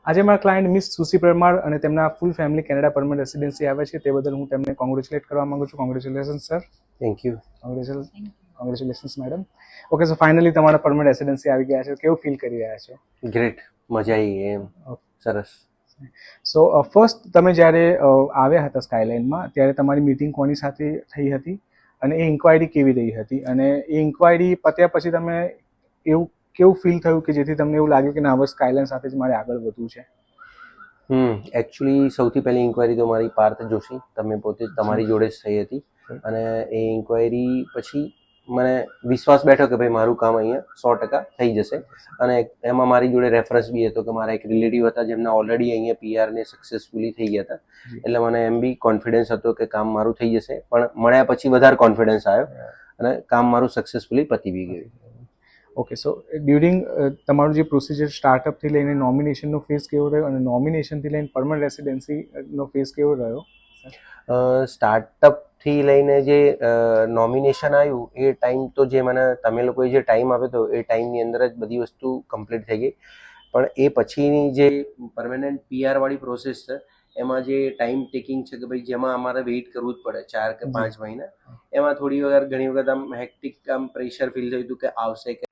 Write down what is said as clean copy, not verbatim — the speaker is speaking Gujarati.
આજે મારા ક્લાયન્ટ મિસ સુશી પરમાર અને તેમના full family Canada permanent residency આવે છે, તે બદલ હું તેમને કોંગ્રેચ્યુલેટ કરવા માંગુ છું. Congratulation sir. Thank you. Congratulations madam. Okay, so finally તમારા પરમનન્ટ રેસિડેન્સી આવી ગયા છે. કેવું ફીલ કરી રહ્યા છો? ગ્રેટ, મજા આવી એમ. સરસ. સો ફર્સ્ટ તમે જ્યારે આવ્યા હતા સ્કાયલાઇનમાં, ત્યારે તમારી મીટિંગ કોની સાથે થઈ હતી અને એ ઇન્ક્વાયરી કેવી રહી હતી, અને એ ઇન્ક્વાયરી પત્યા પછી તમે એવું કેવું ફીલ થયું કે જેથી તમને એવું લાગ્યું કે ના, હવે સ્કાયલાઇન સાથે જ મારે આગળ વધવું છે? એકચ્યુઅલી સૌથી પહેલી ઇન્ક્વાયરી તો મારી પાર્થ જોશી, તમે પોતે જ તમારી જોડે જ થઈ હતી. અને એ ઇન્ક્વાયરી પછી મને વિશ્વાસ બેઠો કે ભાઈ મારું કામ અહીંયા 100% થઈ જશે. અને એમાં મારી જોડે રેફરન્સ બી હતો કે મારા એક રિલેટિવ હતા જેમના ઓલરેડી અહીંયા PR ને સક્સેસફુલી થઈ ગયા હતા. એટલે મને એમ બી કોન્ફિડન્સ હતો કે કામ મારું થઈ જશે. પણ મળ્યા પછી વધારે કોન્ફિડન્સ આવ્યો અને કામ મારું સક્સેસફુલી પતી બી ગયું. ઓકે, સો ડ્યુરિંગ તમારું જે પ્રોસિજર સ્ટાર્ટઅપથી લઈને નોમિનેશનનો ફેઝ કેવો રહ્યો અને નોમિનેશનથી લઈને પરમનન્ટ રેસિડેન્સીનો ફેઝ કેવો રહ્યો? સ્ટાર્ટઅપથી લઈને જે નોમિનેશન આવ્યું એ ટાઈમ તો જે મને તમે લોકોએ જે ટાઈમ આપ્યો હતો એ ટાઈમની અંદર જ બધી વસ્તુ કમ્પ્લીટ થઈ ગઈ. પણ એ પછીની જે પરમેનન્ટ PR વાળી પ્રોસેસ છે એમાં જે ટાઈમ ટેકિંગ છે કે ભાઈ જેમાં અમારે વેઇટ કરવું જ પડે 4 કે 5 મહિના, એમાં થોડી વાર ઘણી વખત આમ હેક્ટિક આમ પ્રેશર ફીલ થયું હતું કે આવશે કે